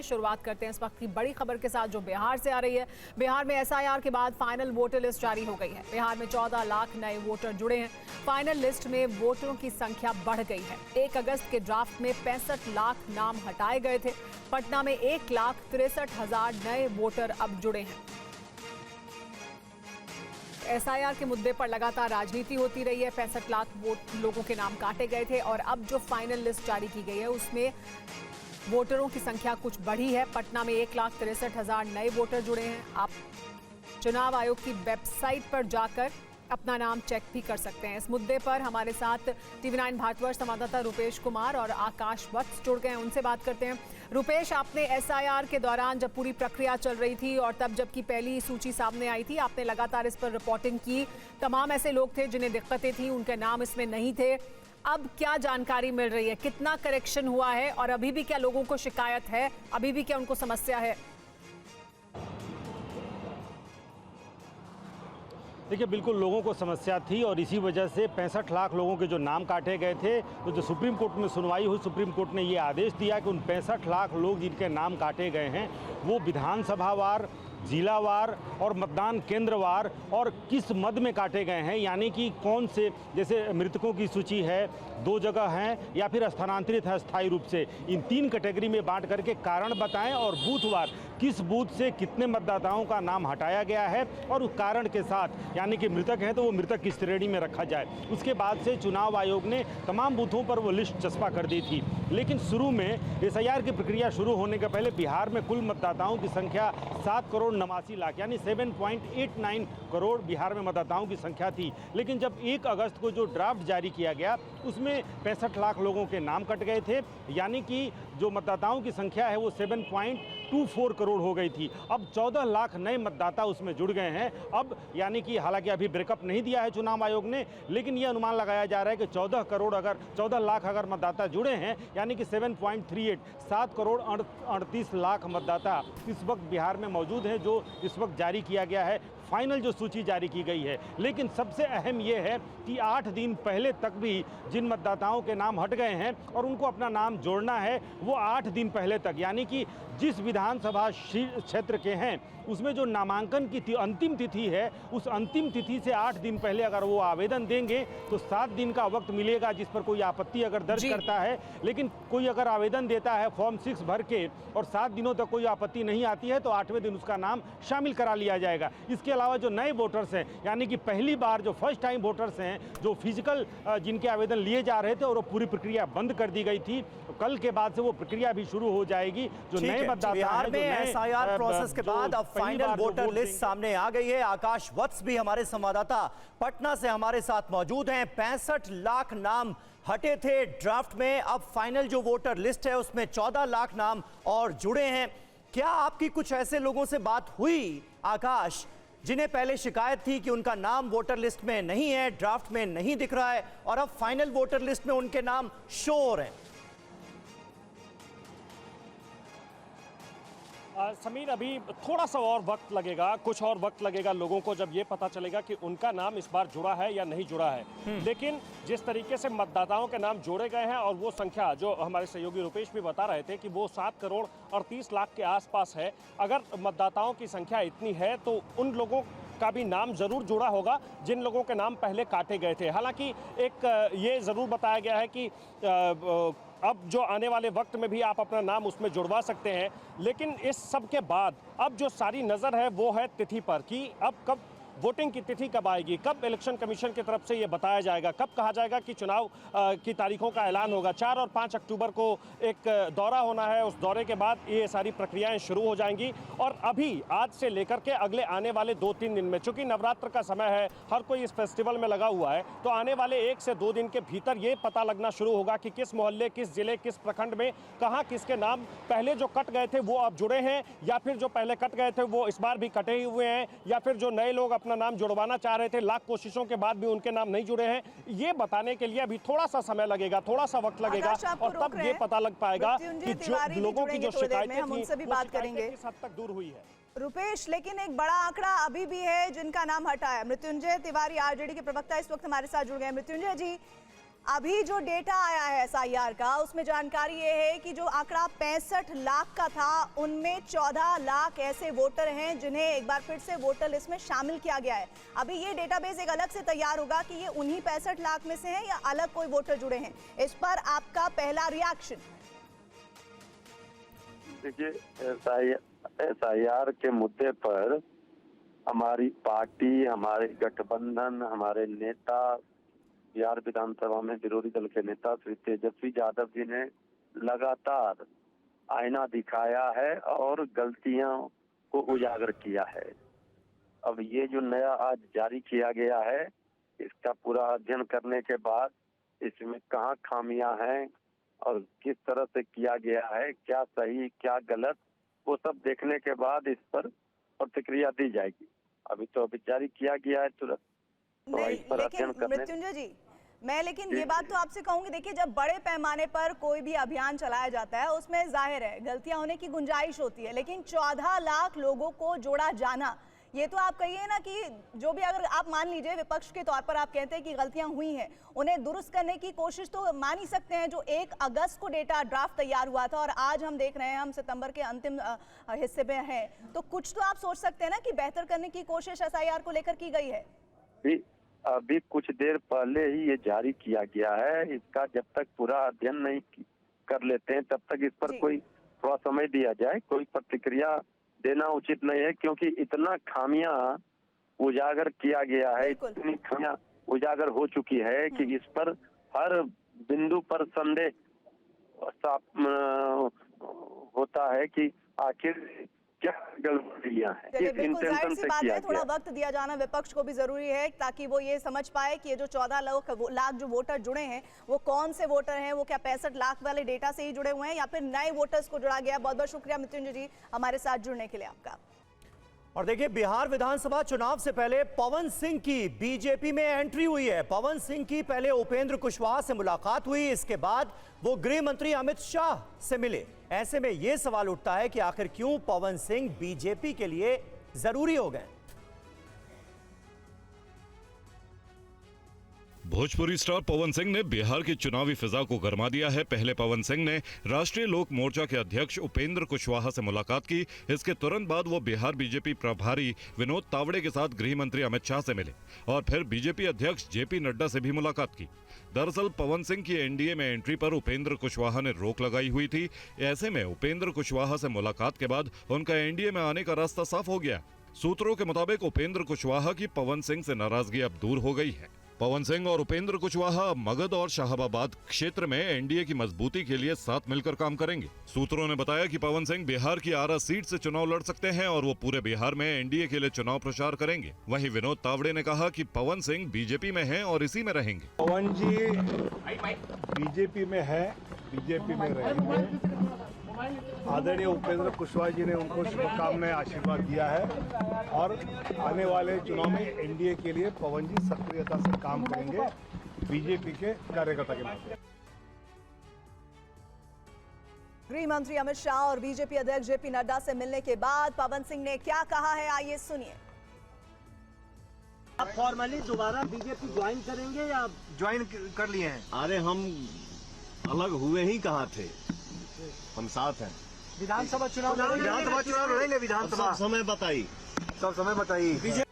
शुरुआत करते हैं इस वक्त की बड़ी खबर के साथ जो बिहार से आ रही है। बिहार में एसआईआर के बाद फाइनल वोटर लिस्ट जारी हो गई है। बिहार में 14 लाख नए वोटर जुड़े हैं। फाइनल लिस्ट में वोटरों की संख्या बढ़ गई है। 1 अगस्त के ड्राफ्ट में 65 लाख नाम हटाए गए थे। पटना में 1,63,000 नए वोटर अब जुड़े हैं। एसआईआर के मुद्दे पर लगातार राजनीति होती रही है। 65 लाख लोगों के नाम काटे गए थे और अब जो फाइनल लिस्ट जारी की गई है उसमें वोटरों की संख्या कुछ बढ़ी है। पटना में 1,63,000 नए वोटर जुड़े हैं। आप चुनाव आयोग की वेबसाइट पर जाकर अपना नाम चेक भी कर सकते हैं। इस मुद्दे पर हमारे साथ TV9 भारतवर्ष संवाददाता रुपेश कुमार और आकाश वत्स जुड़ गए हैं, उनसे बात करते हैं। रुपेश, आपने एसआईआर के दौरान जब पूरी प्रक्रिया चल रही थी और तब जबकि पहली सूची सामने आई थी, आपने लगातार इस पर रिपोर्टिंग की। तमाम ऐसे लोग थे जिन्हें दिक्कतें थी, उनके नाम इसमें नहीं थे। अब क्या जानकारी मिल रही है, कितना करेक्शन हुआ है और अभी भी क्या लोगों को शिकायत है, अभी भी क्या उनको समस्या है? देखिए, बिल्कुल लोगों को समस्या थी और इसी वजह से 65 लाख लोगों के जो नाम काटे गए थे, तो जो सुप्रीम कोर्ट में सुनवाई हुई, सुप्रीम कोर्ट ने ये आदेश दिया कि उन 65 लाख लोग जिनके नाम काटे गए हैं वो विधानसभावार, जिलावार और मतदान केंद्रवार और किस मद में काटे गए हैं, यानी कि कौन से, जैसे मृतकों की सूची है 2 जगह हैं या फिर स्थानांतरित है अस्थायी रूप से, इन 3 कैटेगरी में बांट करके कारण बताएं और बूथवार किस बूथ से कितने मतदाताओं का नाम हटाया गया है और उस कारण के साथ, यानी कि मृतक हैं तो वो मृतक की श्रेणी में रखा जाए। उसके बाद से चुनाव आयोग ने तमाम बूथों पर वो लिस्ट चस्पा कर दी थी। लेकिन शुरू में एसआईआर की प्रक्रिया शुरू होने के पहले बिहार में कुल मतदाताओं की संख्या 7,89,00,000 यानी 7.89 करोड़ बिहार में मतदाताओं की संख्या थी। लेकिन जब 1 अगस्त को जो ड्राफ्ट जारी किया गया उसमें 65 लाख लोगों के नाम कट गए थे, यानी कि जो मतदाताओं की संख्या है वो 7.24 करोड़ हो गई थी। अब 14 लाख नए मतदाता उसमें जुड़ गए हैं। अब यानी कि हालांकि अभी ब्रेकअप नहीं दिया है चुनाव आयोग ने, लेकिन यह अनुमान लगाया जा रहा है कि 14 लाख अगर मतदाता जुड़े हैं, यानी कि 7 करोड़ 38 लाख मतदाता इस वक्त बिहार में मौजूद हैं, जो इस वक्त जारी किया गया है, फाइनल जो सूची जारी की गई है। लेकिन सबसे अहम यह है कि 8 दिन पहले तक भी जिन मतदाताओं के नाम हट गए हैं और उनको अपना नाम जोड़ना है, वो 8 दिन पहले तक, यानी कि जिस विधानसभा क्षेत्र के हैं उसमें जो नामांकन की अंतिम तिथि है, उस अंतिम तिथि से 8 दिन पहले अगर वो आवेदन देंगे तो 7 दिन का वक्त मिलेगा जिस पर कोई आपत्ति अगर दर्ज करता है। लेकिन कोई अगर आवेदन देता है फॉर्म 6 भर के और 7 दिनों तक कोई आपत्ति नहीं आती है तो 8वें दिन उसका नाम शामिल करा लिया जाएगा। इसके अलावा जो नए वोटर्स हैं, यानी कि पहली बार जो फर्स्ट टाइम वोटर्स हैं, जो फिजिकल जिनके आवेदन लिए जा रहे थे और वो पूरी प्रक्रिया बंद कर दी गई थी, कल के बाद से वो प्रक्रिया भी शुरू हो जाएगी। जो नए मतदाता बिहार में एसआईआर प्रोसेस के बाद अब फाइनल वोटर लिस्ट सामने आ गई है। आकाश वत्स भी हमारे संवाददाता पटना से हमारे साथ मौजूद हैं। 65 लाख नाम हटे थे ड्राफ्ट में, अब फाइनल जो वोटर लिस्ट है उसमें 14 लाख नाम और जुड़े हैं। क्या आपकी कुछ ऐसे लोगों से बात हुई आकाश जिन्हें पहले शिकायत थी कि उनका नाम वोटर लिस्ट में नहीं है, ड्राफ्ट में नहीं दिख रहा है और अब फाइनल वोटर लिस्ट में उनके नाम शो हो रहे हैं? समीर, अभी थोड़ा सा और वक्त लगेगा, कुछ और वक्त लगेगा लोगों को जब ये पता चलेगा कि उनका नाम इस बार जुड़ा है या नहीं जुड़ा है। लेकिन जिस तरीके से मतदाताओं के नाम जोड़े गए हैं और वो संख्या जो हमारे सहयोगी रुपेश भी बता रहे थे कि वो 7 करोड़ 38 लाख के आसपास है। अगर मतदाताओं की संख्या इतनी है तो उन लोगों का भी नाम जरूर जुड़ा होगा जिन लोगों के नाम पहले काटे गए थे। हालांकि एक ये ज़रूर बताया गया है कि अब जो आने वाले वक्त में भी आप अपना नाम उसमें जुड़वा सकते हैं। लेकिन इस सब के बाद अब जो सारी नज़र है वो है तिथि पर कि अब कब वोटिंग की तिथि कब आएगी, कब इलेक्शन कमीशन की तरफ से ये बताया जाएगा, कब कहा जाएगा कि चुनाव की तारीखों का ऐलान होगा। 4 और 5 अक्टूबर को एक दौरा होना है, उस दौरे के बाद ये सारी प्रक्रियाएं शुरू हो जाएंगी। और अभी आज से लेकर के अगले आने वाले 2-3 दिन में, चूंकि नवरात्र का समय है, हर कोई इस फेस्टिवल में लगा हुआ है, तो आने वाले 1 से 2 दिन के भीतर ये पता लगना शुरू होगा कि किस मोहल्ले, किस जिले, किस प्रखंड में कहाँ किसके नाम पहले जो कट गए थे वो अब जुड़े हैं, या फिर जो पहले कट गए थे वो इस बार भी कटे ही हुए हैं, या फिर जो नए लोग अपना नाम जुड़वाना चाह रहे थे, लाख कोशिशों के बाद भी उनके नाम नहीं जुड़े हैं। ये बताने के लिए अभी थोड़ा सा समय लगेगा, थोड़ा सा वक्त लगेगा और तब ये पता लग पाएगा कि जो लोगों की जो शिकायतें थी, उनसे भी बात करेंगे, किस हद तक दूर हुई है। रुपेश, लेकिन एक बड़ा आंकड़ा अभी भी है जिनका नाम हटा है। मृत्युंजय तिवारी आरजेडी के प्रवक्ता इस वक्त हमारे साथ जुड़ गए। मृत्युंजय जी, अभी जो डेटा आया है एसआईआर का, उसमें जानकारी ये है कि जो आंकड़ा 65 लाख का था, उनमें 14 लाख ऐसे वोटर हैं जिन्हें एक बार फिर से वोटर लिस्ट में शामिल किया गया है। अभी ये डेटाबेस एक अलग से तैयार होगा कि ये उन्हीं 65 लाख में से हैं या अलग कोई वोटर जुड़े हैं। इस पर आपका पहला रिएक्शन? देखिए, एसआईआर के मुद्दे पर हमारी पार्टी, हमारे गठबंधन, हमारे नेता, बिहार विधानसभा में विरोधी दल के नेता श्री तेजस्वी यादव जी ने लगातार आईना दिखाया है और गलतियों को उजागर किया है। अब ये जो नया आज जारी किया गया है, इसका पूरा अध्ययन करने के बाद इसमें कहाँ खामियां हैं और किस तरह से किया गया है, क्या सही क्या गलत, वो सब देखने के बाद इस पर प्रतिक्रिया दी जाएगी। अभी तो अभी जारी किया गया है तुरंत। लेकिन मृत्युंजय जी, मैं ये बात तो आपसे कहूंगी, देखिए जब बड़े पैमाने पर कोई भी अभियान चलाया जाता है उसमें जाहिर है गलतियां होने की गुंजाइश होती है, लेकिन 14 लाख लोगों को जोड़ा जाना, ये तो आप कहिए ना कि जो भी, अगर आप मान लीजिए विपक्ष के तौर पर आप कहते हैं कि गलतियां हुई हैं, उन्हें दुरुस्त करने की कोशिश तो मान ही सकते हैं। जो 1 अगस्त को डेटा ड्राफ्ट तैयार हुआ था और आज हम देख रहे हैं हम सितंबर के अंतिम हिस्से में हैं, तो कुछ तो आप सोच सकते हैं ना कि बेहतर करने की कोशिश एसआईआर को लेकर की गई है। अभी कुछ देर पहले ही ये जारी किया गया है। इसका जब तक पूरा अध्ययन नहीं कर लेते हैं तब तक इस पर कोई थोड़ा समय दिया जाए। कोई प्रतिक्रिया देना उचित नहीं है, क्योंकि इतना खामियां उजागर किया गया है, इतनी खामियां उजागर हो चुकी है कि इस पर हर बिंदु पर संदेह होता है कि आखिर क्या गलतियां हैं। बिल्कुल जाहिर सी बात है, थोड़ा वक्त दिया जाना विपक्ष को भी जरूरी है ताकि वो ये समझ पाए कि ये जो 14 लाख जो वोटर जुड़े हैं वो कौन से वोटर हैं, वो क्या 65 लाख वाले डेटा से ही जुड़े हुए हैं या फिर नए वोटर्स को जुड़ा गया। बहुत बहुत शुक्रिया मृत्युंजय जी हमारे साथ जुड़ने के लिए आपका। और देखिए, बिहार विधानसभा चुनाव से पहले पवन सिंह की बीजेपी में एंट्री हुई है। पवन सिंह की पहले उपेंद्र कुशवाहा से मुलाकात हुई, इसके बाद वो गृह मंत्री अमित शाह से मिले। ऐसे में यह सवाल उठता है कि आखिर क्यों पवन सिंह बीजेपी के लिए जरूरी हो गए। भोजपुरी स्टार पवन सिंह ने बिहार की चुनावी फिजा को गरमा दिया है। पहले पवन सिंह ने राष्ट्रीय लोक मोर्चा के अध्यक्ष उपेंद्र कुशवाहा से मुलाकात की। इसके तुरंत बाद वो बिहार बीजेपी प्रभारी विनोद तावड़े के साथ गृह मंत्री अमित शाह से मिले और फिर बीजेपी अध्यक्ष जेपी नड्डा से भी मुलाकात की। दरअसल पवन सिंह की एनडीए में एंट्री पर उपेंद्र कुशवाहा ने रोक लगाई हुई थी। ऐसे में उपेंद्र कुशवाहा से मुलाकात के बाद उनका एनडीए में आने का रास्ता साफ हो गया। सूत्रों के मुताबिक उपेंद्र कुशवाहा की पवन सिंह से नाराजगी अब दूर हो गई है। पवन सिंह और उपेंद्र कुशवाहा मगध और शाहबाद क्षेत्र में एनडीए की मजबूती के लिए साथ मिलकर काम करेंगे। सूत्रों ने बताया कि पवन सिंह बिहार की आरा सीट से चुनाव लड़ सकते हैं और वो पूरे बिहार में एनडीए के लिए चुनाव प्रचार करेंगे। वहीं विनोद तावड़े ने कहा कि पवन सिंह बीजेपी में हैं और इसी में रहेंगे। पवन जी बीजेपी में है, बीजेपी में रहेंगे। आदरणीय उपेंद्र कुशवाहा जी ने उनको शुभकामनाएं आशीर्वाद दिया है और आने वाले चुनाव में एनडीए के लिए पवन जी सक्रियता से काम करेंगे बीजेपी के कार्यकर्ता के नाते। गृह मंत्री अमित शाह और बीजेपी अध्यक्ष जेपी नड्डा से मिलने के बाद पवन सिंह ने क्या कहा है, आइए सुनिए। आप फॉर्मली दोबारा बीजेपी ज्वाइन करेंगे या ज्वाइन कर लिए हैं? अरे हम अलग हुए ही कहाँ थे, हम साथ हैं। विधानसभा चुनाव लड़ेंगे। विधानसभा समय बताइए, सब समय बताइए।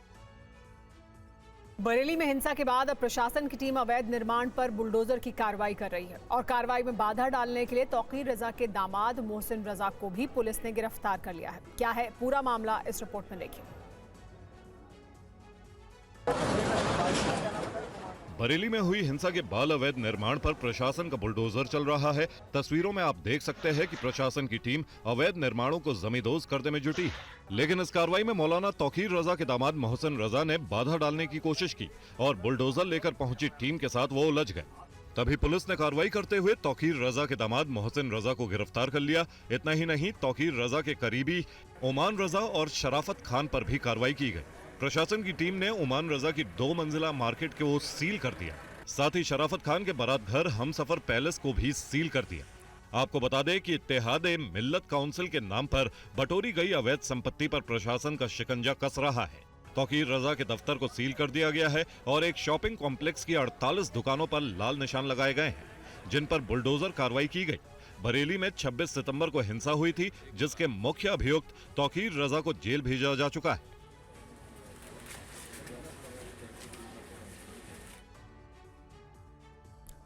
बरेली में हिंसा के बाद अब प्रशासन की टीम अवैध निर्माण पर बुलडोजर की कार्रवाई कर रही है और कार्रवाई में बाधा डालने के लिए तौकीर रजा के दामाद मोहसिन रजा को भी पुलिस ने गिरफ्तार कर लिया है। क्या है पूरा मामला, इस रिपोर्ट में देखिए। बरेली में हुई हिंसा के बाद अवैध निर्माण पर प्रशासन का बुलडोजर चल रहा है। तस्वीरों में आप देख सकते हैं कि प्रशासन की टीम अवैध निर्माणों को जमींदोज करने में जुटी है। लेकिन इस कार्रवाई में मौलाना तौकीर रजा के दामाद मोहसिन रजा ने बाधा डालने की कोशिश की और बुलडोजर लेकर पहुंची टीम के साथ वो उलझ गए। तभी पुलिस ने कार्रवाई करते हुए तौकीर रजा के दामाद मोहसिन रजा को गिरफ्तार कर लिया। इतना ही नहीं, तौकीर रजा के करीबी ओमान रजा और शराफत खान पर भी कार्रवाई की गई। प्रशासन की टीम ने ओमान रजा की 2 मंजिला मार्केट को सील कर दिया। साथ ही शराफत खान के बारात घर हमसफर पैलेस को भी सील कर दिया। आपको बता दें कि इत्तेहादे मिल्लत काउंसिल के नाम पर बटोरी गई अवैध संपत्ति पर प्रशासन का शिकंजा कस रहा है। तौकीर रजा के दफ्तर को सील कर दिया गया है और एक शॉपिंग कॉम्प्लेक्स की 48 दुकानों पर लाल निशान लगाए गए हैं, जिन पर बुलडोजर कार्रवाई की गई। बरेली में 26 सितंबर को हिंसा हुई थी, जिसके मुख्य अभियुक्त तौकीर रजा को जेल भेजा जा चुका है।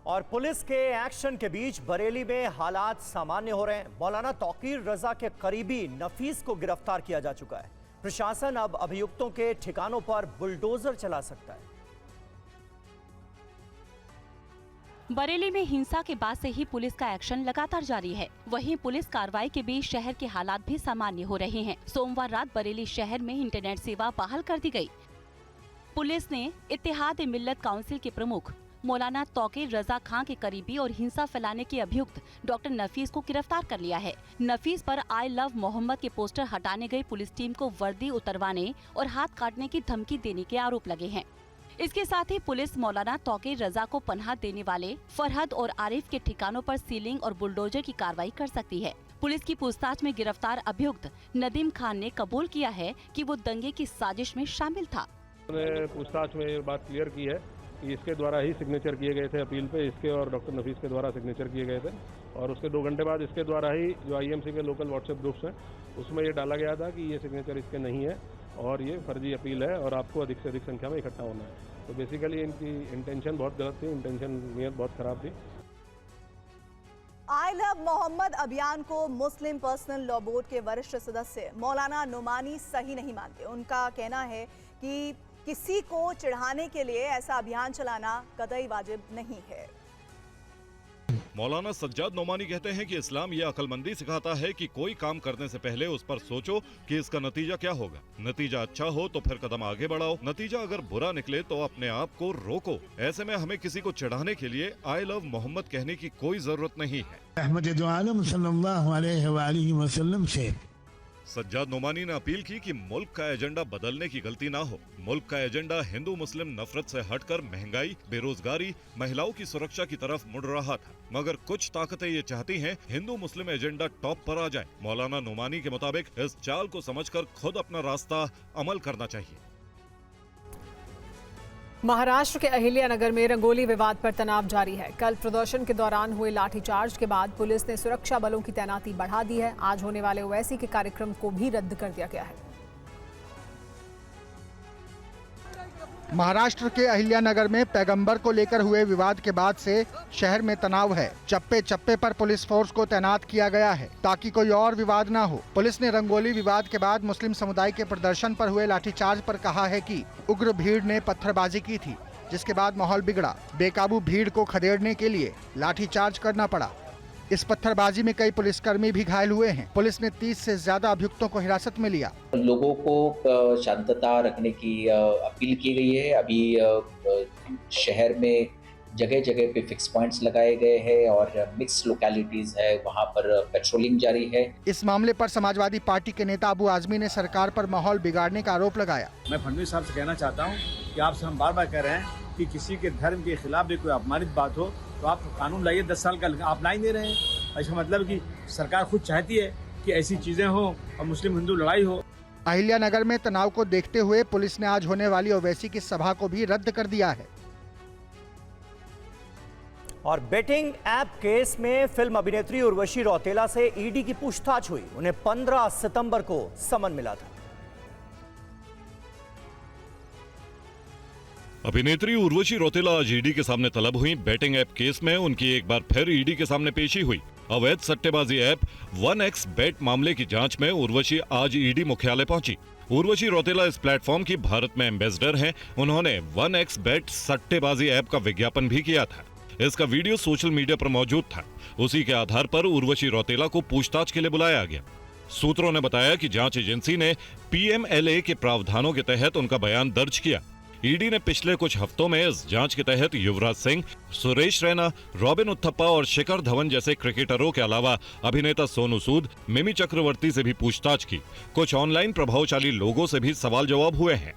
और पुलिस के एक्शन के बीच बरेली में हालात सामान्य हो रहे हैं। मौलाना तौकीर रजा के करीबी नफीस को गिरफ्तार किया जा चुका है। प्रशासन अब अभियुक्तों के ठिकानों पर बुलडोजर चला सकता है। बरेली में हिंसा के बाद से ही पुलिस का एक्शन लगातार जारी है। वहीं पुलिस कार्रवाई के बीच शहर के हालात भी सामान्य हो रहे हैं। सोमवार रात बरेली शहर में इंटरनेट सेवा बहाल कर दी गई। पुलिस ने इत्तेहाद मिल्लत काउंसिल के प्रमुख मौलाना तौकीर रजा खां के करीबी और हिंसा फैलाने के अभियुक्त डॉक्टर नफीस को गिरफ्तार कर लिया है। नफीस पर आई लव मोहम्मद के पोस्टर हटाने गई पुलिस टीम को वर्दी उतरवाने और हाथ काटने की धमकी देने के आरोप लगे हैं। इसके साथ ही पुलिस मौलाना तौकीर रजा को पनाह देने वाले फरहद और आरिफ के ठिकानों पर सीलिंग और बुलडोजर की कार्रवाई कर सकती है। पुलिस की पूछताछ में गिरफ्तार अभियुक्त नदीम खान ने कबूल किया है कि वो दंगे की साजिश में शामिल था। पूछताछ में ये बात क्लियर की है कि इसके द्वारा ही सिग्नेचर किए गए थे अपील पे, इसके और डॉक्टर नफीस के द्वारा सिग्नेचर किए गए थे और उसके 2 घंटे बाद इसके द्वारा ही जो आईएमसी के लोकल व्हाट्सएप ग्रुप्स हैं उसमें ये डाला गया था कि ये सिग्नेचर इसके नहीं है और ये फर्जी अपील है और आपको अधिक से अधिक संख्या में इकट्ठा होना है। तो बेसिकली इनकी इंटेंशन बहुत गलत थी, नीयत बहुत खराब थी। आई लव मोहम्मद अभियान को मुस्लिम पर्सनल लॉ बोर्ड के वरिष्ठ सदस्य मौलाना नुमानी सही नहीं मानते। उनका कहना है कि किसी को चिढ़ाने के लिए ऐसा अभियान चलाना कतई वाजिब नहीं है। मौलाना सज्जाद नोमानी कहते हैं कि इस्लाम ये अक्लमंदी सिखाता है कि कोई काम करने से पहले उस पर सोचो कि इसका नतीजा क्या होगा। नतीजा अच्छा हो तो फिर कदम आगे बढ़ाओ, नतीजा अगर बुरा निकले तो अपने आप को रोको। ऐसे में हमें किसी को चिढ़ाने के लिए आई लव मोहम्मद कहने की कोई जरूरत नहीं है। रहमत दो आलम सल्लल्लाहु अलैहि वसल्लम से सज्जाद नोमानी ने अपील की कि मुल्क का एजेंडा बदलने की गलती ना हो। मुल्क का एजेंडा हिंदू मुस्लिम नफरत से हटकर महंगाई, बेरोजगारी, महिलाओं की सुरक्षा की तरफ मुड़ रहा था, मगर कुछ ताकतें ये चाहती हैं हिंदू मुस्लिम एजेंडा टॉप पर आ जाए। मौलाना नोमानी के मुताबिक इस चाल को समझकर खुद अपना रास्ता अमल करना चाहिए। महाराष्ट्र के अहिल्यानगर में रंगोली विवाद पर तनाव जारी है। कल प्रदर्शन के दौरान हुए लाठीचार्ज के बाद पुलिस ने सुरक्षा बलों की तैनाती बढ़ा दी है। आज होने वाले ओवैसी के कार्यक्रम को भी रद्द कर दिया गया है। महाराष्ट्र के अहिल्यानगर में पैगंबर को लेकर हुए विवाद के बाद से शहर में तनाव है। चप्पे चप्पे पर पुलिस फोर्स को तैनात किया गया है ताकि कोई और विवाद ना हो। पुलिस ने रंगोली विवाद के बाद मुस्लिम समुदाय के प्रदर्शन पर हुए लाठीचार्ज पर कहा है कि उग्र भीड़ ने पत्थरबाजी की थी, जिसके बाद माहौल बिगड़ा। बेकाबू भीड़ को खदेड़ने के लिए लाठीचार्ज करना पड़ा। इस पत्थरबाजी में कई पुलिसकर्मी भी घायल हुए हैं। पुलिस ने 30 से ज्यादा अभियुक्तों को हिरासत में लिया। लोगों को शांतता रखने की अपील की गई है। अभी शहर में जगह जगह पे फिक्स पॉइंट्स लगाए गए हैं और मिक्स लोकेलिटीज है, वहां पर पेट्रोलिंग जारी है। इस मामले पर समाजवादी पार्टी के नेता अबू आजमी ने सरकार पर माहौल बिगाड़ने का आरोप लगाया। मैं फडणवीस साहब से कहना चाहता हूँ कि आपसे हम बार बार कह रहे हैं कि किसी के धर्म के खिलाफ भी कोई अपमानित बात हो तो आप कानून लाइए। 10 साल का आप ला ही नहीं रहे हैं। इसका मतलब कि सरकार खुद चाहती है कि ऐसी चीजें हो और मुस्लिम हिंदू लड़ाई हो। अहिल्यानगर में तनाव को देखते हुए पुलिस ने आज होने वाली ओवैसी की सभा को भी रद्द कर दिया है। और बेटिंग ऐप केस में फिल्म अभिनेत्री उर्वशी रौतेला से ईडी की पूछताछ हुई। उन्हें 15 सितंबर को समन मिला था। अभिनेत्री उर्वशी रौतेला आज ईडी के सामने तलब हुई। बैटिंग ऐप केस में उनकी एक बार फिर ईडी के सामने पेशी हुई। अवैध सट्टेबाजी ऐप 1x बेट मामले की जांच में उर्वशी आज ईडी मुख्यालय पहुंची। उर्वशी रौतेला इस प्लेटफॉर्म की भारत में एम्बेसडर हैं। उन्होंने 1x बेट सट्टेबाजी ऐप का विज्ञापन भी किया था। इसका वीडियो सोशल मीडिया पर मौजूद था। उसी के आधार पर उर्वशी रौतेला को पूछताछ के लिए बुलाया गया। सूत्रों ने बताया कि जांच एजेंसी ने PMLA के प्रावधानों के तहत उनका बयान दर्ज किया। ईडी ने पिछले कुछ हफ्तों में इस जांच के तहत युवराज सिंह, सुरेश रैना, रॉबिन उत्थप्पा और शिखर धवन जैसे क्रिकेटरों के अलावा अभिनेता सोनू सूद, मिमी चक्रवर्ती से भी पूछताछ की। कुछ ऑनलाइन प्रभावशाली लोगों से भी सवाल जवाब हुए हैं।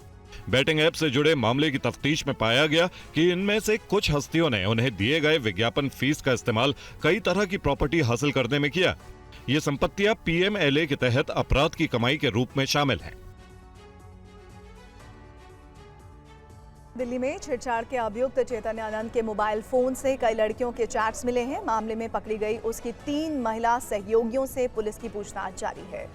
बैटिंग ऐप से जुड़े मामले की तफ्तीश में पाया गया कि इनमें से कुछ हस्तियों ने उन्हें दिए गए विज्ञापन फीस का इस्तेमाल कई तरह की प्रॉपर्टी हासिल करने में किया। ये संपत्तियां PMLA के तहत अपराध की कमाई के रूप में शामिल हैं। दिल्ली में छेड़छाड़ के अभियुक्त चैतन्य आनंद के मोबाइल फोन से कई लड़कियों के चैट्स मिले हैं। मामले में पकड़ी गई उसकी 3 महिला सहयोगियों से पुलिस की पूछताछ जारी है।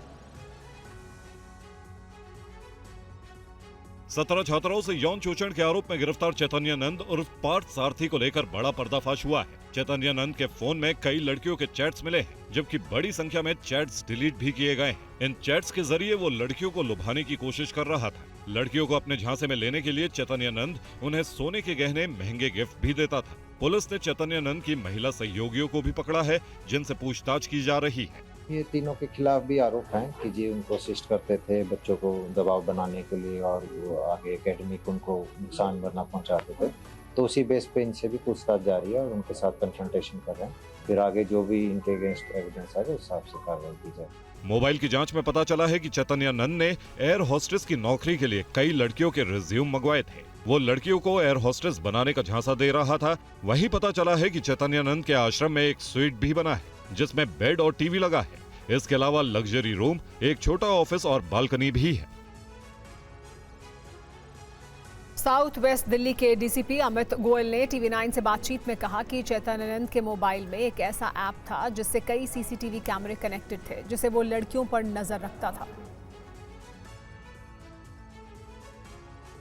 17 छात्राओं से यौन शोषण के आरोप में गिरफ्तार चैतन्य आनंद उर्फ पार्थ सारथी को लेकर बड़ा पर्दाफाश हुआ है। चैतन्य आनंद के फोन में कई लड़कियों के चैट्स मिले हैं, जबकि बड़ी संख्या में चैट्स डिलीट भी किए गए हैं। इन चैट्स के जरिए वो लड़कियों को लुभाने की कोशिश कर रहा था। लड़कियों को अपने झांसे में लेने के लिए चैतन्य आनंद उन्हें सोने के गहने, महंगे गिफ्ट भी देता था। पुलिस ने चैतन्य आनंद की महिला सहयोगियों को भी पकड़ा है, जिनसे पूछताछ की जा रही है। ये तीनों के खिलाफ भी आरोप हैं कि जी उनको असिस्ट करते थे बच्चों को दबाव बनाने के लिए और वो आगे एकेडमिक उनको नुकसान वरना पहुंचाते थे। तो उसी बेस पे इनसे भी पूछताछ जारी है और उनके साथ कंफ्रंटेशन कर रहे हैं। फिर आगे जो भी इनके अगेंस्ट एविडेंस आएगा उस हिसाब से कार्रवाई की जाए। मोबाइल की जांच में पता चला है कि चैतन्य आनंद ने एयर होस्टेस की नौकरी के लिए कई लड़कियों के रिज्यूम मंगवाए थे। वो लड़कियों को एयर होस्टेस बनाने का झांसा दे रहा था। वहीं पता चला है कि चैतन्य आनंद के आश्रम में एक स्वीट भी बना है, जिसमें बेड और टीवी लगा है। इसके अलावा लग्जरी रूम, एक छोटा ऑफिस और बालकनी भी है। साउथ वेस्ट दिल्ली के डीसीपी अमित गोयल ने टीवी9 से बातचीत में कहा कि चैतन्य आनंद के मोबाइल में एक ऐसा ऐप था जिससे कई सीसीटीवी कैमरे कनेक्टेड थे, जिसे वो लड़कियों पर नजर रखता था।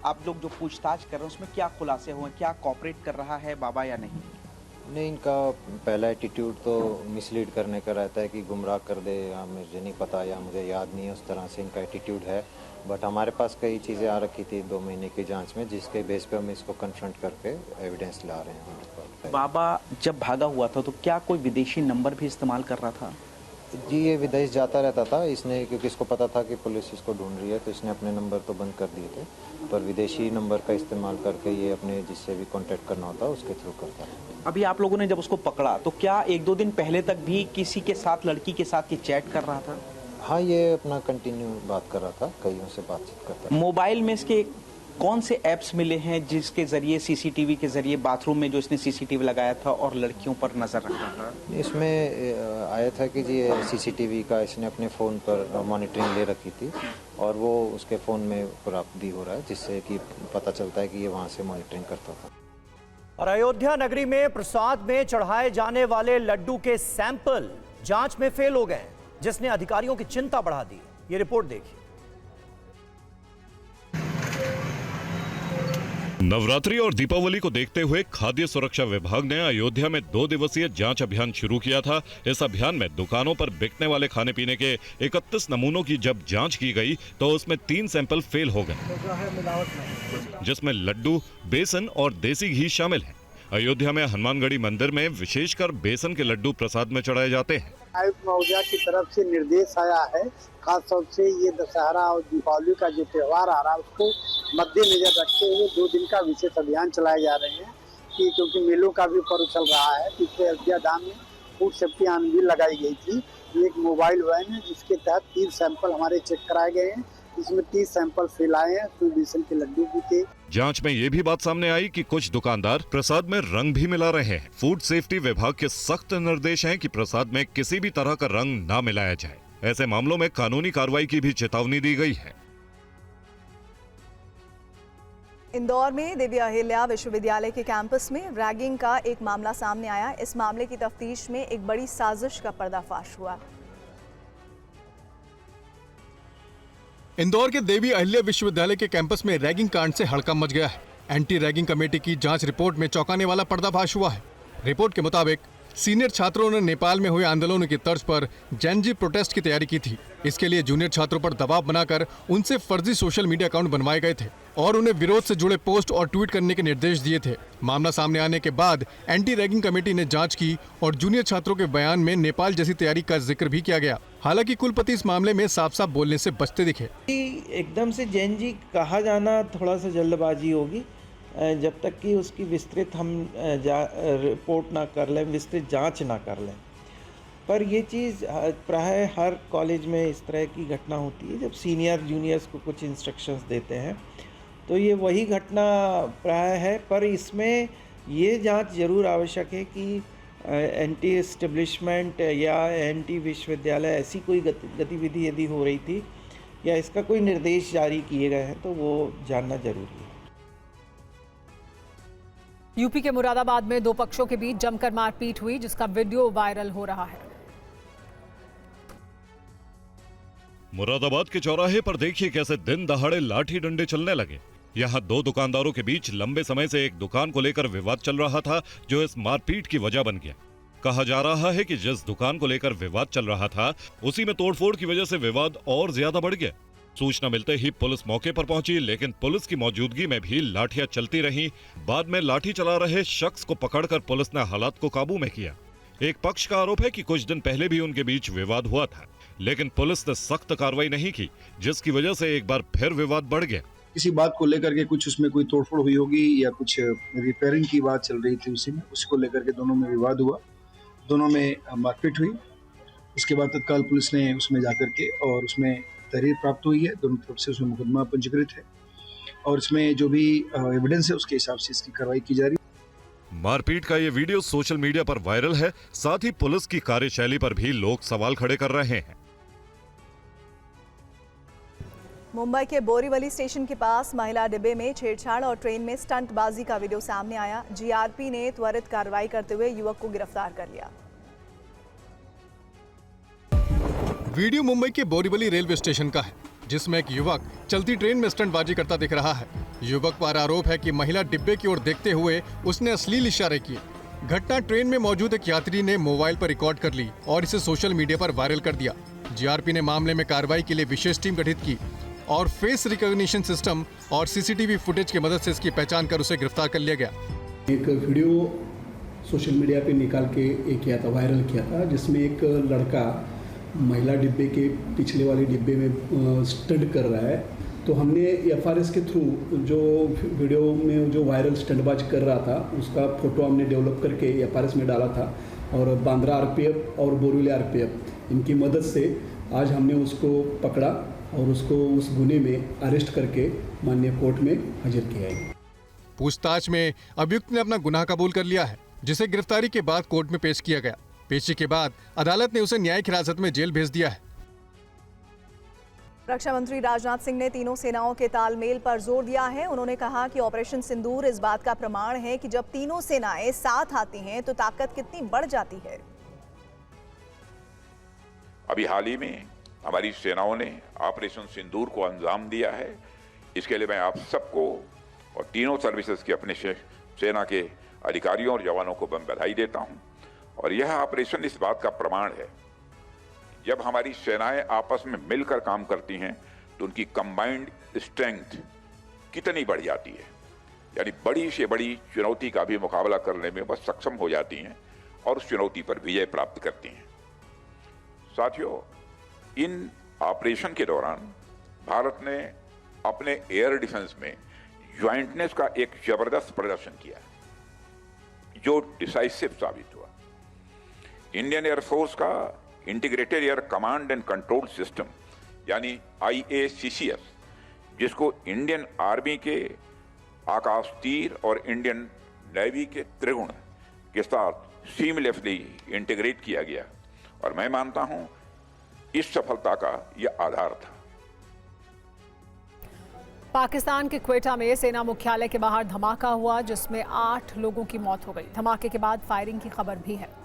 आप लोग जो पूछताछ कर रहे हैं उसमें क्या खुलासे हुए, क्या कॉपरेट कर रहा है बाबा या नहीं? नहीं, इनका पहला एटीट्यूड तो मिसलीड करने का रहता है कि गुमराह कर दे या मुझे नहीं पता या मुझे याद नहीं है, उस तरह से इनका एटीट्यूड है। बट हमारे पास कई चीज़ें आ रखी थी 2 महीने की जांच में, जिसके बेस पे हम इसको कन्फ्रंट करके एविडेंस ला रहे हैं। बाबा जब भागा हुआ था तो क्या कोई विदेशी नंबर भी इस्तेमाल कर रहा था? जी, ये विदेश जाता रहता था। इसने, क्योंकि इसको पता था कि पुलिस इसको ढूंढ रही है, तो इसने अपने नंबर तो बंद कर दिए थे, पर विदेशी नंबर का इस्तेमाल करके ये अपने जिससे भी कांटेक्ट करना होता है उसके थ्रू करता है। अभी आप लोगों ने जब उसको पकड़ा तो क्या 1-2 दिन पहले तक भी किसी के साथ, लड़की के साथ ये चैट कर रहा था? हाँ, ये अपना कंटिन्यू बात कर रहा था, कईयों से बातचीत करता था। मोबाइल में इसके कौन से ऐप्स मिले हैं जिसके जरिए सीसीटीवी के जरिए बाथरूम में जो इसने सीसीटीवी लगाया था और लड़कियों पर नजर रखा था? इसमें आया था कि जी सीसीटीवी का इसने अपने फ़ोन पर मॉनिटरिंग ले रखी थी और वो उसके फ़ोन में प्राप्त भी हो रहा है, जिससे कि पता चलता है कि ये वहाँ से मॉनिटरिंग करता था। और अयोध्या नगरी में प्रसाद में चढ़ाए जाने वाले लड्डू के सैंपल जांच में फेल हो गए, जिसने अधिकारियों की चिंता बढ़ा दी। ये रिपोर्ट देखिए। नवरात्रि और दीपावली को देखते हुए खाद्य सुरक्षा विभाग ने अयोध्या में 2 दिवसीय जांच अभियान शुरू किया था। इस अभियान में दुकानों पर बिकने वाले खाने पीने के 31 नमूनों की जब जांच की गई तो उसमें 3 सैंपल फेल हो गए, जिसमें लड्डू, बेसन और देसी घी शामिल है। अयोध्या में हनुमानगढ़ी मंदिर में विशेषकर बेसन के लड्डू प्रसाद में चढ़ाए जाते हैं। आयुक्त महोदया की तरफ से निर्देश आया है, खास तौर से ये दशहरा और दीपावली का जो त्यौहार आ रहा है उसको मद्देनजर रखते हुए 2 दिन का विशेष अभियान चलाए जा रहे हैं कि क्योंकि मेलों का भी पर्व चल रहा है। पिछले अयोध्या धाम में फूड सेफ्टी आन भी लगाई गई थी। एक मोबाइल वैन है जिसके तहत 3 सैंपल हमारे चेक कराए गए हैं, इसमें 30 सैंपल फेल आए हैं। तो बेसन के लड्डू भी थे। जांच में ये भी बात सामने आई कि कुछ दुकानदार प्रसाद में रंग भी मिला रहे हैं। फूड सेफ्टी विभाग के सख्त निर्देश हैं कि प्रसाद में किसी भी तरह का रंग ना मिलाया जाए। ऐसे मामलों में कानूनी कार्रवाई की भी चेतावनी दी गई है। इंदौर में देवी अहिल्या विश्वविद्यालय के कैंपस में रैगिंग का एक मामला सामने आया। इस मामले की तफ्तीश में एक बड़ी साजिश का पर्दाफाश हुआ। इंदौर के देवी अहिल्या विश्वविद्यालय के कैंपस में रैगिंग कांड से हड़कंप मच गया है। एंटी रैगिंग कमेटी की जांच रिपोर्ट में चौंकाने वाला पर्दाफाश हुआ है। रिपोर्ट के मुताबिक सीनियर छात्रों ने नेपाल में हुए आंदोलनों की तर्ज पर जेनजी प्रोटेस्ट की तैयारी की थी। इसके लिए जूनियर छात्रों पर दबाव बनाकर उनसे फर्जी सोशल मीडिया अकाउंट बनवाए गए थे और उन्हें विरोध से जुड़े पोस्ट और ट्वीट करने के निर्देश दिए थे। मामला सामने आने के बाद एंटी रैगिंग कमेटी ने जांच की और जूनियर छात्रों के बयान में नेपाल जैसी तैयारी का जिक्र भी किया गया। हालांकि कुलपति इस मामले में साफ साफ बोलने से बचते दिखे। एकदम से जेनजी कहा जाना थोड़ा सा जल्दबाजी होगी, जब तक कि उसकी विस्तृत हम रिपोर्ट ना कर लें, विस्तृत जांच ना कर लें। पर ये चीज़ प्राय हर कॉलेज में इस तरह की घटना होती है, जब सीनियर जूनियर्स को कुछ इंस्ट्रक्शंस देते हैं तो ये वही घटना प्राय है। पर इसमें ये जांच ज़रूर आवश्यक है कि एंटी एस्टेब्लिशमेंट या एंटी विश्वविद्यालय ऐसी कोई गतिविधि यदि हो रही थी या इसका कोई निर्देश जारी किए गए हैं तो वो जानना जरूरी है। यूपी के मुरादाबाद में दो पक्षों के बीच जमकर मारपीट हुई, जिसका वीडियो वायरल हो रहा है। मुरादाबाद के चौराहे पर देखिए कैसे दिन दहाड़े लाठी डंडे चलने लगे। यहाँ दो दुकानदारों के बीच लंबे समय से एक दुकान को लेकर विवाद चल रहा था, जो इस मारपीट की वजह बन गया। कहा जा रहा है कि जिस दुकान को लेकर विवाद चल रहा था, उसी में तोड़फोड़ की वजह से विवाद और ज्यादा बढ़ गया। सूचना मिलते ही पुलिस मौके पर पहुंची, लेकिन पुलिस की मौजूदगी में भी लाठियां चलती रहीं। बाद में लाठी चला रहे शख्स को पकड़कर पुलिस ने हालात को काबू में किया। एक पक्ष का आरोप है कि कुछ दिन पहले भी उनके बीच विवाद हुआ था, लेकिन पुलिस ने सख्त कार्रवाई नहीं की, जिसकी वजह से एक बार फिर विवाद बढ़ गया। किसी बात को लेकर के कुछ उसमें कोई तोड़फोड़ हुई होगी या कुछ रिपेयरिंग की बात चल रही थी, उसको लेकर के दोनों में विवाद हुआ, दोनों में मारपीट हुई। उसके बाद तत्काल पुलिस ने उसमें जाकर के और उसमें तहरीर प्राप्त हुई है, दोनों तरफ से उसमें मुकदमा पंजीकृत है और इसमें जो भी एविडेंस है उसके हिसाब से इसकी कार्रवाई की जा रही है। मारपीट का ये वीडियो सोशल मीडिया पर वायरल है। साथ ही पुलिस की कार्यशैली पर भी लोग सवाल खड़े कर रहे हैं। मुंबई के बोरीवली स्टेशन के पास महिला डिब्बे में छेड़छाड़ और ट्रेन में स्टंटबाजी का वीडियो सामने आया। जीआरपी ने त्वरित कार्रवाई करते हुए युवक को गिरफ्तार कर लिया। वीडियो मुंबई के बोरीवली रेलवे स्टेशन का है, जिसमें एक युवक चलती ट्रेन में स्टंटबाजी करता दिख रहा है। युवक पर आरोप है कि महिला डिब्बे की ओर देखते हुए उसने अश्लील इशारे किए। घटना ट्रेन में मौजूद एक यात्री ने मोबाइल पर रिकॉर्ड कर ली और इसे सोशल मीडिया पर वायरल कर दिया। जीआरपी ने मामले में कार्रवाई के लिए विशेष टीम गठित की और फेस रिकॉग्निशन सिस्टम और सीसीटीवी फुटेज की मदद से इसकी पहचान कर उसे गिरफ्तार कर लिया गया। एक वीडियो सोशल मीडिया पे निकाल के किया था, वायरल किया था, जिसमें एक लड़का महिला डिब्बे के पिछले वाले डिब्बे में स्टंट कर रहा है। तो हमने एफआरएस के थ्रू जो वीडियो में जो वायरल स्टंटबाज कर रहा था उसका फोटो हमने डेवलप करके एफआरएस में डाला था और बांद्रा आरपीएफ और बोरीवली आरपीएफ इनकी मदद से आज हमने उसको पकड़ा और उसको उस गुने में अरेस्ट करके माननीय कोर्ट में हाजिर किया है। पूछताछ में अभियुक्त ने अपना गुनाह कबूल कर लिया है, जिसे गिरफ्तारी के बाद कोर्ट में पेश किया गया। पेशी के बाद अदालत ने उसे न्यायिक हिरासत में जेल भेज दिया है। रक्षा मंत्री राजनाथ सिंह ने तीनों सेनाओं के तालमेल पर जोर दिया है। उन्होंने कहा कि ऑपरेशन सिंदूर इस बात का प्रमाण है कि जब तीनों सेनाएं साथ आती हैं तो ताकत कितनी बढ़ जाती है। अभी हाल ही में हमारी सेनाओं ने ऑपरेशन सिंदूर को अंजाम दिया है। इसके लिए मैं आप सबको और तीनों सर्विसेज के अपने सेना के अधिकारियों और जवानों को मैं बधाई देता हूं। और यह ऑपरेशन इस बात का प्रमाण है, जब हमारी सेनाएं आपस में मिलकर काम करती हैं तो उनकी कंबाइंड स्ट्रेंथ कितनी बढ़ जाती है, यानी बड़ी से बड़ी चुनौती का भी मुकाबला करने में वह सक्षम हो जाती हैं और उस चुनौती पर विजय प्राप्त करती हैं। साथियों, इन ऑपरेशन के दौरान भारत ने अपने एयर डिफेंस में ज्वाइंटनेस का एक जबरदस्त प्रदर्शन किया, जो डिसाइसिव साबित हुआ। इंडियन एयरफोर्स का integrated air command and control system यानी IACCS, जिसको इंडियन आर्मी के आकाश तीर और इंडियन नेवी के त्रिगुण के साथ सीमलेसली इंटीग्रेट किया गया, और मैं मानता हूं इस सफलता का यह आधार था। पाकिस्तान के क्वेटा में सेना मुख्यालय के बाहर धमाका हुआ, जिसमें 8 लोगों की मौत हो गई। धमाके के बाद फायरिंग की खबर भी है।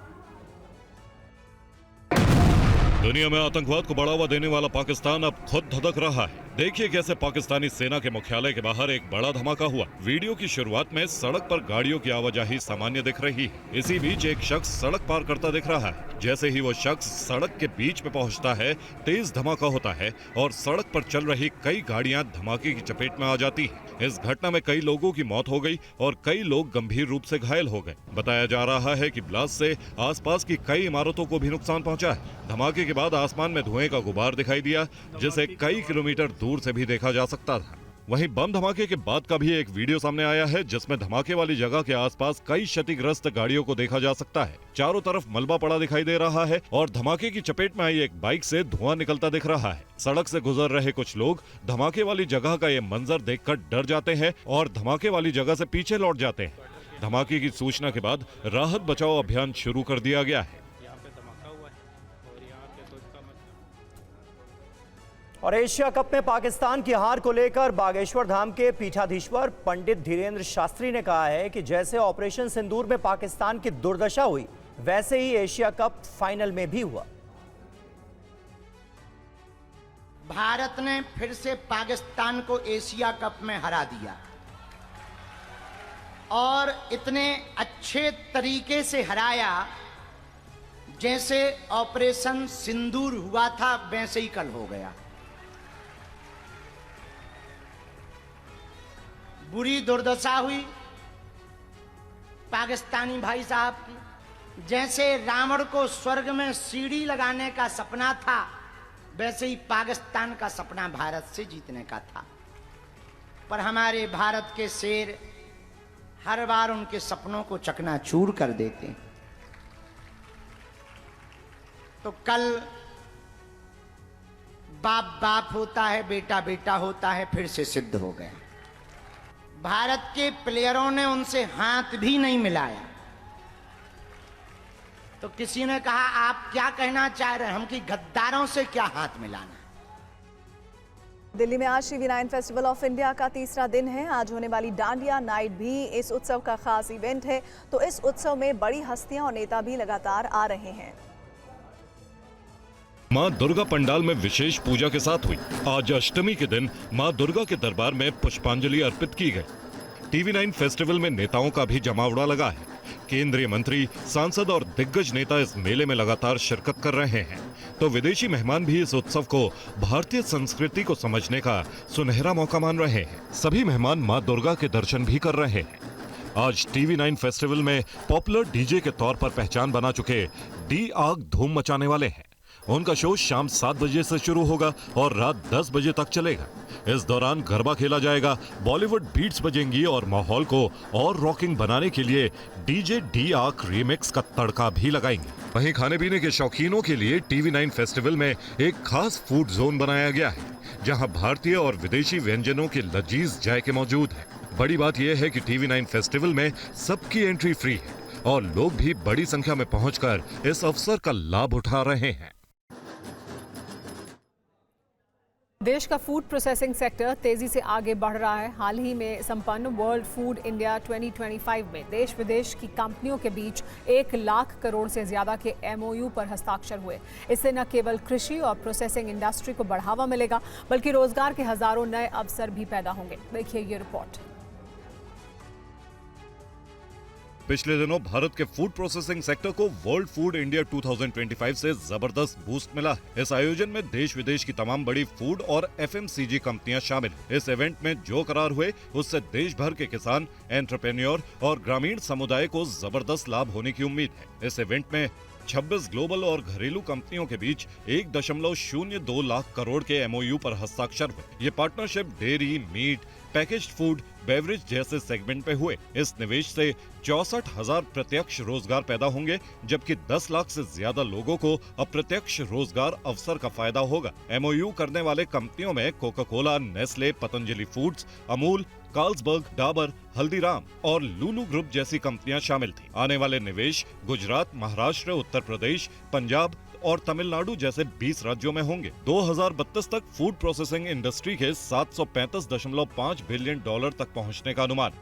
दुनिया में आतंकवाद को बढ़ावा देने वाला पाकिस्तान अब खुद धधक रहा है। देखिए कैसे पाकिस्तानी सेना के मुख्यालय के बाहर एक बड़ा धमाका हुआ। वीडियो की शुरुआत में सड़क पर गाड़ियों की आवाजाही सामान्य दिख रही है। इसी बीच एक शख्स सड़क पार करता दिख रहा है। जैसे ही वो शख्स सड़क के बीच में पहुंचता है, तेज धमाका होता है और सड़क पर चल रही कई गाड़ियां धमाके की चपेट में आ जाती हैं। इस घटना में कई लोगों की मौत हो गई और कई लोग गंभीर रूप से घायल हो गए। बताया जा रहा है कि ब्लास्ट से आसपास की कई इमारतों को भी नुकसान पहुंचा है। धमाके के बाद आसमान में धुएं का गुबार दिखाई दिया, जिसे कई किलोमीटर दूर से भी देखा जा सकता था। वहीं बम धमाके के बाद का भी एक वीडियो सामने आया है, जिसमें धमाके वाली जगह के आसपास कई क्षतिग्रस्त गाड़ियों को देखा जा सकता है। चारों तरफ मलबा पड़ा दिखाई दे रहा है और धमाके की चपेट में आई एक बाइक से धुआं निकलता दिख रहा है। सड़क से गुजर रहे कुछ लोग धमाके वाली जगह का ये मंजर देखकर डर जाते हैं और धमाके वाली जगह से पीछे लौट जाते हैं। धमाके की सूचना के बाद राहत बचाव अभियान शुरू कर दिया गया है। और एशिया कप में पाकिस्तान की हार को लेकर बागेश्वर धाम के पीठाधीश्वर पंडित धीरेन्द्र शास्त्री ने कहा है कि जैसे ऑपरेशन सिंदूर में पाकिस्तान की दुर्दशा हुई, वैसे ही एशिया कप फाइनल में भी हुआ। भारत ने फिर से पाकिस्तान को एशिया कप में हरा दिया और इतने अच्छे तरीके से हराया जैसे ऑपरेशन सिंदूर हुआ था, वैसे ही कल हो गया। बुरी दुर्दशा हुई पाकिस्तानी भाई साहब की। जैसे रावण को स्वर्ग में सीढ़ी लगाने का सपना था, वैसे ही पाकिस्तान का सपना भारत से जीतने का था। पर हमारे भारत के शेर हर बार उनके सपनों को चकनाचूर कर देते हैं। तो कल बाप बाप होता है, बेटा बेटा होता है, फिर से सिद्ध हो गया। भारत के प्लेयरों ने उनसे हाथ भी नहीं मिलाया। तो किसी ने कहा आप क्या कहना चाह रहे हैं, हम कि गद्दारों से क्या हाथ मिलाना। दिल्ली में आज TV9 फेस्टिवल ऑफ इंडिया का तीसरा दिन है। आज होने वाली डांडिया नाइट भी इस उत्सव का खास इवेंट है। तो इस उत्सव में बड़ी हस्तियां और नेता भी लगातार आ रहे हैं। मां दुर्गा पंडाल में विशेष पूजा के साथ हुई। आज अष्टमी के दिन मां दुर्गा के दरबार में पुष्पांजलि अर्पित की गई। TV9 फेस्टिवल में नेताओं का भी जमावड़ा लगा है। केंद्रीय मंत्री, सांसद और दिग्गज नेता इस मेले में लगातार शिरकत कर रहे हैं, तो विदेशी मेहमान भी इस उत्सव को भारतीय संस्कृति को समझने का सुनहरा मौका मान रहे हैं। सभी मेहमान मां दुर्गा के दर्शन भी कर रहे हैं। आज TV9 फेस्टिवल में पॉपुलर डीजे के तौर पर पहचान बना चुके डी आग धूम मचाने वाले हैं। उनका शो शाम 7 बजे से शुरू होगा और रात 10 बजे तक चलेगा। इस दौरान गरबा खेला जाएगा, बॉलीवुड बीट्स बजेंगी और माहौल को और रॉकिंग बनाने के लिए डीजे डी आक रीमिक्स का तड़का भी लगाएंगे। वहीं खाने पीने के शौकीनों के लिए TV9 फेस्टिवल में एक खास फूड जोन बनाया गया है, जहां भारतीय और विदेशी व्यंजनों के लजीज जायके मौजूद हैं। बड़ी बात यह है कि TV9 फेस्टिवल में सबकी एंट्री फ्री है और लोग भी बड़ी संख्या में पहुंचकर इस अवसर का लाभ उठा रहे हैं। देश का फूड प्रोसेसिंग सेक्टर तेजी से आगे बढ़ रहा है। हाल ही में संपन्न वर्ल्ड फूड इंडिया 2025 में देश विदेश की कंपनियों के बीच 1 लाख करोड़ से ज्यादा के MOU पर हस्ताक्षर हुए। इससे न केवल कृषि और प्रोसेसिंग इंडस्ट्री को बढ़ावा मिलेगा, बल्कि रोजगार के हजारों नए अवसर भी पैदा होंगे। देखिए ये रिपोर्ट। पिछले दिनों भारत के फूड प्रोसेसिंग सेक्टर को वर्ल्ड फूड इंडिया 2025 से जबरदस्त बूस्ट मिला है। इस आयोजन में देश विदेश की तमाम बड़ी फूड और FMCG कंपनियां शामिल हैं। इस इवेंट में जो करार हुए, उससे देश भर के किसान, एंटरप्रेन्योर और ग्रामीण समुदाय को जबरदस्त लाभ होने की उम्मीद है। इस इवेंट में 26 ग्लोबल और घरेलू कंपनियों के बीच 1.02 लाख करोड़ के MOU पर हस्ताक्षर हुए। ये partnership dairy, meat, packaged food, beverage जैसे सेगमेंट पे हुए। इस निवेश से 64,000 प्रत्यक्ष रोजगार पैदा होंगे, जबकि 10 लाख से ज्यादा लोगों को अप्रत्यक्ष रोजगार अवसर का फायदा होगा। MOU करने वाले कंपनियों में Coca Cola, Nestle, Patanjali foods, Amul, Carlsberg, Dabur, Haldiram और लुलु ग्रुप जैसी कंपनियां शामिल थीं। आने वाले निवेश गुजरात, महाराष्ट्र, उत्तर प्रदेश, पंजाब और तमिलनाडु जैसे 20 राज्यों में होंगे। 2032 तक फूड प्रोसेसिंग इंडस्ट्री के $735.5 बिलियन तक पहुंचने का अनुमान।